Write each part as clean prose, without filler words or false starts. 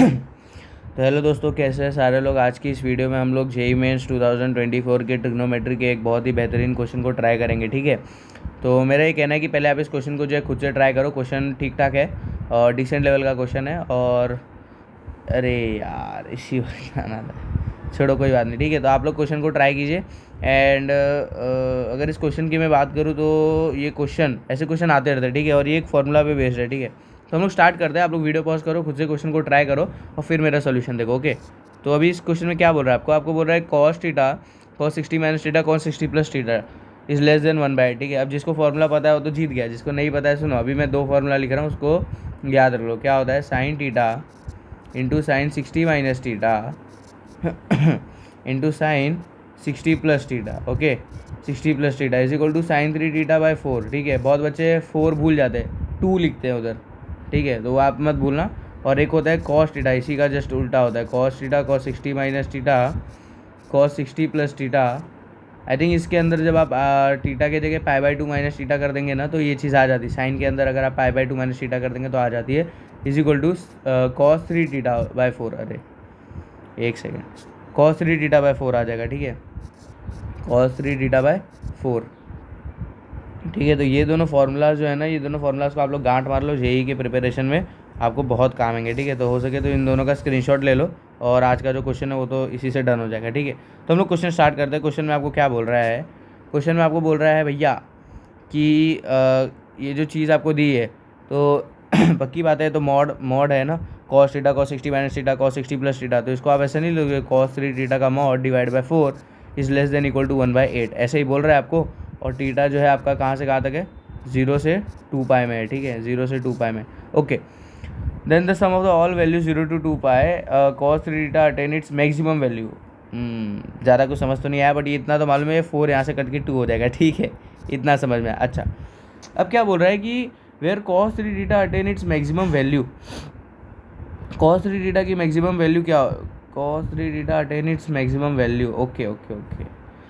तो हेलो दोस्तों, कैसे हैं सारे लोग। आज की इस वीडियो में हम लोग जेईई मेंस 2024 के ट्रिग्नोमेट्री के एक बहुत ही बेहतरीन क्वेश्चन को ट्राई करेंगे। ठीक है, तो मेरा ये कहना है कि पहले आप इस क्वेश्चन को जो है खुद से ट्राई करो। क्वेश्चन ठीक ठाक है और डिसेंट लेवल का क्वेश्चन है। और अरे यार, इसी आना था, छोड़ो कोई बात नहीं। ठीक है, तो आप लोग क्वेश्चन को ट्राई कीजिए। एंड अगर इस क्वेश्चन की मैं बात करूँ तो ये क्वेश्चन ऐसे क्वेश्चन आते रहते हैं। ठीक है, और ये एक फॉर्मूला पे बेस्ड है। ठीक है, तो हम लोग स्टार्ट करते हैं। आप लोग वीडियो पॉज करो, खुद से क्वेश्चन को ट्राई करो और फिर मेरा सोल्यूशन देखो। ओके, तो अभी इस क्वेश्चन में क्या बोल रहा है आपको बोल रहा है cos theta cos 60 minus theta cos 60 plus theta is less than 1/। ठीक है, अब जिसको फॉर्मूला पता है वो तो जीत गया, जिसको नहीं पता है सुनो, अभी मैं दो फॉर्मूला लिख रहा हूँ, उसको याद रख लो। क्या होता है, sine theta into sine 60 minus theta into sine 60 plus theta. Okay, 60 plus theta is equal to sine 3 theta by 4। ठीक है, बहुत बच्चे 4 भूल जाते हैं, 2 लिखते हैं उधर। ठीक है, तो वो आप मत भूलना। और एक होता है कॉस थीटा, इसी का जस्ट उल्टा होता है, cos theta cos 60 minus theta cos 60 plus theta. I think इसके अंदर जब आप थीटा के जगह π/2 माइनस थीटा कर देंगे ना, तो ये चीज़ आ जाती है। साइन के अंदर अगर आप π/2 माइनस थीटा कर देंगे तो आ जाती है is equal to cos 3 theta by 4। अरे एक सेकेंड, cos 3 थीटा बाई 4 आ जाएगा। ठीक है, cos 3 थीटा बाई 4। ठीक है, तो ये दोनों फार्मूलाज जो है ना, ये दोनों फार्मूलाज को आप लोग गांठ मार लो, जेईई के प्रिपरेशन में आपको बहुत काम आएंगे। ठीक है, तो हो सके तो इन दोनों का स्क्रीनशॉट ले लो और आज का जो क्वेश्चन है वो तो इसी से डन हो जाएगा। ठीक है, तो हम लोग क्वेश्चन स्टार्ट करते हैं। क्वेश्चन में आपको क्या बोल रहा है, क्वेश्चन में आपको बोल रहा है भैया कि ये जो चीज़ आपको दी है तो पक्की बात है, तो मॉड है ना, cos theta cos 60 minus theta cos 60 plus theta, तो इसको आप ऐसे नहीं लोगे, cos 3 थीटा का mod divide by 4 is less than equal to 1/8, ऐसे ही बोल रहा है आपको। और थीटा जो है आपका कहाँ से कहाँ तक है, 0 से 2π में है। ठीक है, 0 से 2π में। Okay, then the sum of the all value 0 to 2π cos 3 theta attain its maximum value. ज़्यादा कुछ समझ तो नहीं आया, बट ये इतना तो मालूम है, 4 यहाँ से कट के 2 हो जाएगा। ठीक है, इतना समझ में आया। अच्छा, अब क्या बोल रहा है कि where cos 3 theta attain its maximum value, cos 3 theta की मैक्सिमम वैल्यू क्या, cos 3 theta attain its maximum value. Okay okay okay,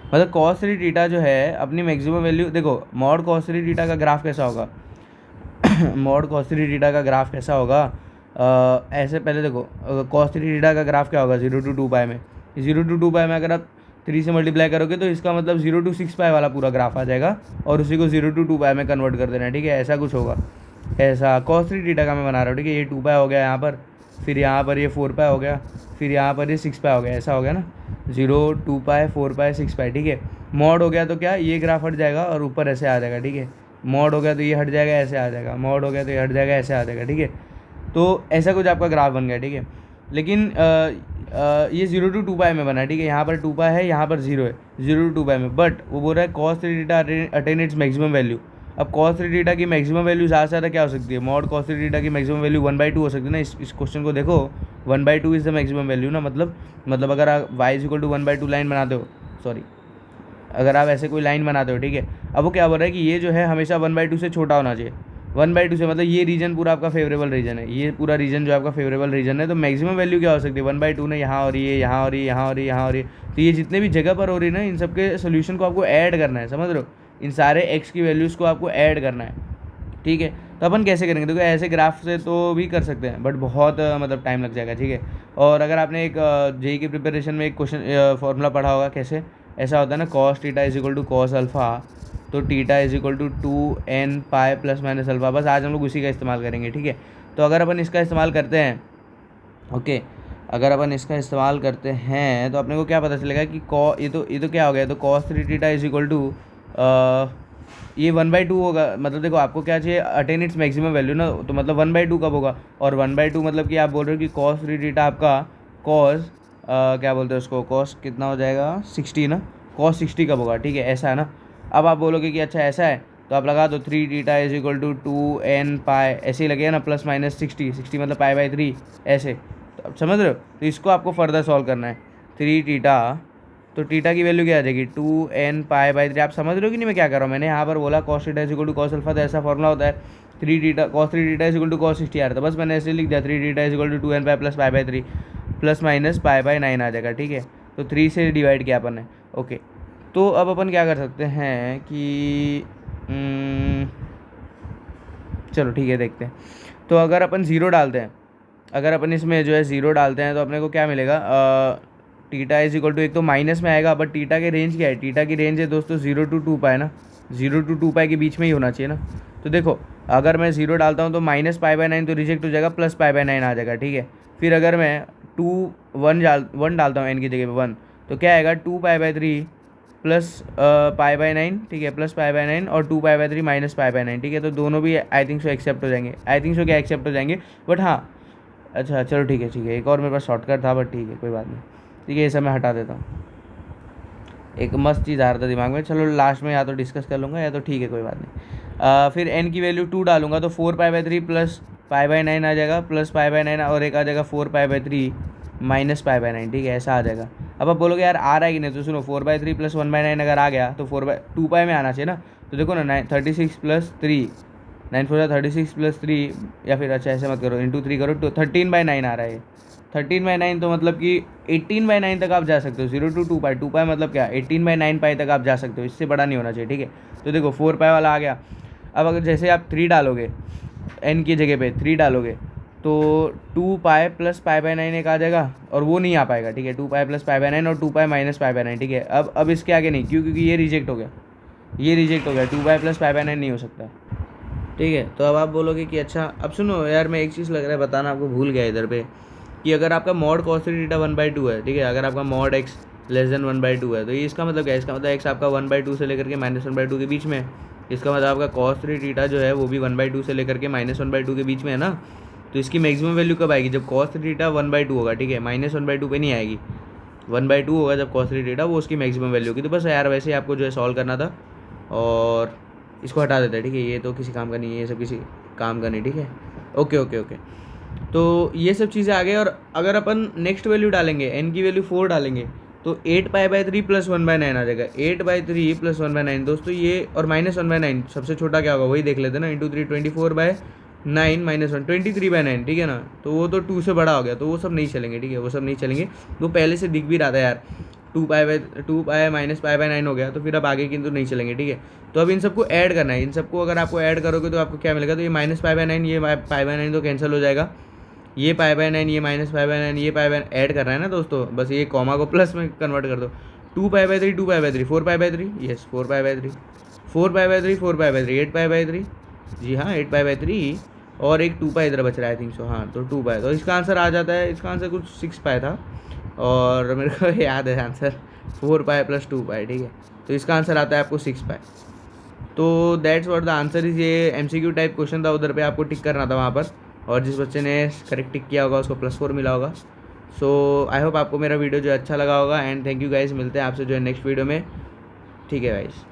मतलब cos 3 थीटा जो है अपनी मैक्सिमम वैल्यू, देखो मॉड cos 3 थीटा का ग्राफ कैसा होगा मॉड cos 3 थीटा का ग्राफ कैसा होगा, ऐसे पहले देखो cos 3 थीटा का ग्राफ क्या होगा, 0 to 2π में। 0 to 2π में अगर आप 3 से मल्टीप्लाई करोगे तो इसका मतलब 0 to 6π वाला पूरा ग्राफ आ जाएगा और उसी को 0 to 2π में कन्वर्ट कर देना है। ठीक है, ऐसा कुछ होगा, ऐसा cos 3 थीटा का मैं बना रहा हूँ। ठीक है, ये 2π हो गया यहाँ पर, फिर यहाँ पर ये 4π हो गया, फिर यहाँ पर ये 6π हो गया, ऐसा हो गया ना, 0 2π 4π 6π। ठीक है, मॉड हो गया तो क्या, ये ग्राफ हट जाएगा और ऊपर ऐसे आ जाएगा। ठीक है, मॉड हो गया तो ये हट जाएगा, ऐसे आ जाएगा, मॉड हो गया तो ये हट जाएगा, ऐसे आ जाएगा। ठीक है, तो ऐसा कुछ आपका ग्राफ बन गया। ठीक है, लेकिन ये 0 to 2π में बना है। ठीक है, यहाँ पर 2π है, यहाँ पर 0 है, 0 to 2π में, बट वो बोल रहा है cos 3 theta attain its maximum value. अब cos 3 थीटा की मैक्सिमम वैल्यू ज़्यादा से ज़्यादा क्या हो सकती है, मॉड cos 3 थीटा की मैक्सिमम वैल्यू 1/2 हो सकती है ना। इस क्वेश्चन को देखो, 1/2 इज़ द मैक्सिमम वैल्यू ना, मतलब अगर आप y is equal to 1/2 line बनाते हो, सॉरी, अगर आप ऐसे कोई लाइन बनाते हो। ठीक है, अब वो क्या बोल रहा है कि ये जो है हमेशा 1/2 से छोटा होना चाहिए। 1/2 से मतलब ये रीजन पूरा आपका फेवरेबल रीजन है, ये पूरा रीजन जो आपका फेवरेबल रीजन है, तो मैक्सिमम वैल्यू क्या हो सकती है, 1/2 ने यहाँ हो रही है, यहाँ हो रही है, यहाँ हो रही है, यहाँ हो रही है, तो ये जितने भी जगह पर हो रही है ना, इन सबके सोल्यूशन को आपको ऐड करना है, समझ रहे हो, इन सारे एक्स की वैल्यूज़ को आपको ऐड करना है। ठीक है, तो अपन कैसे करेंगे, देखो ऐसे ग्राफ से तो भी कर सकते हैं, बट बहुत मतलब टाइम लग जाएगा। ठीक है, और अगर आपने एक जेईई की प्रिपरेशन में एक क्वेश्चन फॉर्मूला पढ़ा होगा, कैसे ऐसा होता है ना, cos theta is equal to cos alpha, तो theta is equal to 2n π plus minus alpha. बस आज हम लोग उसी का इस्तेमाल करेंगे। ठीक है, तो अगर अपन इसका इस्तेमाल करते हैं, ओके, अगर अपन इसका इस्तेमाल करते हैं तो अपने को क्या पता चलेगा कि ये तो क्या हो गया, तो cos 3 theta is equal to ये 1/2 होगा। मतलब देखो आपको क्या चाहिए, अटेन इट्स मैक्सिमम वैल्यू ना, तो मतलब 1/2 कब होगा, और 1/2 मतलब कि आप बोल रहे हो कि cos 3 थीटा आपका cos क्या बोलते हैं उसको, cos कितना हो जाएगा, 60 ना, cos 60 कब होगा। ठीक है, ऐसा है ना। अब आप बोलोगे कि अच्छा ऐसा है, तो आप लगा दो 3 theta is equal to 2n π, ऐसे ही लगेगा ना, प्लस माइनस 60 मतलब π/3 ऐसे। तो अब समझ रहे हो, तो इसको आपको फर्दर सॉल्व करना है। 3 थीटा, तो थीटा की वैल्यू क्या आ जाएगी, 2n π/3। आप समझ रहे हो कि नहीं मैं क्या कर रहा हूँ, मैंने यहाँ पर बोला cos theta is equal to cos alpha, तो ऐसा फॉर्मूला होता है, 3 theta cos 3 theta is equal to cos 60 आ रहा था, बस मैंने ऐसे लिख दिया, 3 theta is equal to 2n π plus π/3 plus minus π/9 आ जाएगा। ठीक है, तो 3 से डिवाइड किया अपन ने। ओके, तो अब अपन क्या कर सकते हैं कि चलो ठीक है, देखते हैं। तो अगर अपन 0 डालते हैं, अगर अपन इसमें जो है 0 डालते हैं तो अपने को क्या मिलेगा, टीटा इज इक्वल टू, एक तो माइनस में आएगा, बट टीटा की रेंज क्या है, टीटा की रेंज है दोस्तों 0 to 2 पाई ना, 0 to 2 पाई के बीच में ही होना चाहिए ना। तो देखो अगर मैं 0 डालता हूँ तो -π/9 तो रिजेक्ट हो जाएगा, +π/9 आ जाएगा, ठीक है। फिर अगर मैं 1 डालता हूँ n की जगह पे 1, तो क्या आएगा 2π/3 प्लस π/9, ठीक है, +π/9 और 2π/3 -π/9, ठीक है। तो दोनों भी आई थिंक सो एक्सेप्ट हो जाएंगे, आई थिंक सो क्या एक्सेप्ट हो जाएंगे, बट हाँ अच्छा चलो ठीक है, एक और मेरे पास शॉर्टकट था, बट ठीक है कोई बात नहीं, ठीक है ये सब मैं हटा देता हूँ। एक मस्त चीज़ आ रहा था दिमाग में, चलो लास्ट में या तो डिस्कस कर लूँगा या तो ठीक है कोई बात नहीं। फिर n की वैल्यू 2 डालूंगा तो 4π/3 प्लस π/9 आ जाएगा, प्लस π/9 और एक आ जाएगा 4π/3 -π/9, ठीक है, ऐसा आ जाएगा। अब आप बोलोगे यार आ रहा है कि नहीं, तो सुनो 4/3 + 1/9 अगर आ गया तो 2 पाई में आना चाहिए ना। तो देखो ना 36 + 3, 9 4 36 + 3, या फिर अच्छा ऐसे मत करो, इंटू 3 करो, तो 13/9 आ रहा है। 13/9 तो मतलब कि 18/9 तक आप जा सकते हो, 0 to 2 पाई, 2 पाई मतलब क्या 18/9 पाई तक आप जा सकते हो, इससे बड़ा नहीं होना चाहिए, ठीक है। तो देखो 4 पाई वाला आ गया। अब अगर जैसे आप 3 डालोगे, n की जगह पे 3 डालोगे तो 2 पाई प्लस π/9 एक आ जाएगा, और वो नहीं आ पाएगा, ठीक है, 2 पाई प्लस π/9 और 2 पाई माइनस π/9, ठीक है। अब इसके आगे नहीं, क्यों, क्योंकि ये रिजेक्ट हो गया, ये रिजेक्ट हो गया, 2 पाई प्लस π/9 नहीं हो सकता, ठीक है। तो अब आप बोलोगे कि अच्छा अब सुनो यार, मैं एक चीज़ लग रहा है बताना आपको भूल गया इधर पे, कि अगर आपका मॉड cos 3 θ 1/2 है, ठीक है, अगर आपका मॉड x < 1/2 है, तो ये इसका मतलब क्या है, इसका मतलब x आपका 1/2 से लेकर के -1/2 के बीच में है। इसका मतलब आपका cos 3 θ जो है वो भी 1/2 से लेकर के -1/2 के बीच में है ना। तो इसकी मैक्सिमम वैल्यू कब आएगी, जब cos 3 θ 1/2 होगा, ठीक है, -1/2 पे नहीं आएगी, 1/2 होगा जब cos 3 θ, वो उसकी मैक्सिमम वैल्यू होगी। तो बस यार वैसे ही आपको जो है सॉल्व करना था, और इसको हटा देते हैं, ठीक है, ये तो किसी काम का नहीं है, ये सब किसी काम का नहीं, ठीक है। ओके ओके ओके, तो ये सब चीज़ें आ गई। और अगर अपन नेक्स्ट वैल्यू डालेंगे, n की वैल्यू 4 डालेंगे, तो 8π/3 + 1/9 आ जाएगा, 8/3 + 1/9 दोस्तों ये, और -1/9 सबसे छोटा क्या होगा वही देख लेते हैं ना, इंटू 3 24/9 -1 23/9, ठीक है ना। तो वो तो 2 से बड़ा हो गया, तो वो सब नहीं चलेंगे, ठीक है, वो सब नहीं चलेंगे, वो पहले से दिख भी रहा था यार, 2 पाई माइनस π/9 हो गया, तो फिर अब आगे की तो नहीं चलेंगे, ठीक है। तो अब इन सबको ऐड करना है, इन सबको अगर आपको ऐड करोगे तो आपको क्या मिलेगा, तो ये -π/9, ये π/9 तो कैंसिल हो जाएगा, ये π/9, ये -π/9, ये π/9 ऐड कर रहा है ना दोस्तों, बस ये कॉमा को प्लस में कन्वर्ट कर दो। 2π/3 2π/3 4π/3, यस 4π/3 4π/3 4π/3 8π/3, जी हाँ 8π/3, और एक 2 पाई इधर बच रहा है आई थिंक सो, हाँ तो 2 पाई, तो इसका आंसर आ जाता है, इसका आंसर कुछ 6 पाई था, और मेरे को याद है आंसर 4 पाई + 2 पाई, ठीक है। तो इसका आंसर आता है आपको 6 पाई। तो that's what the answer is, ये MCQ टाइप क्वेश्चन था, उधर पे आपको टिक करना था वहाँ पर, और जिस बच्चे ने करेक्ट टिक किया होगा उसको +4 मिला होगा। सो आई होप आपको मेरा वीडियो जो अच्छा लगा होगा, एंड थैंक यू गाइस, मिलते हैं आपसे जो है नेक्स्ट वीडियो में, ठीक है गाइस।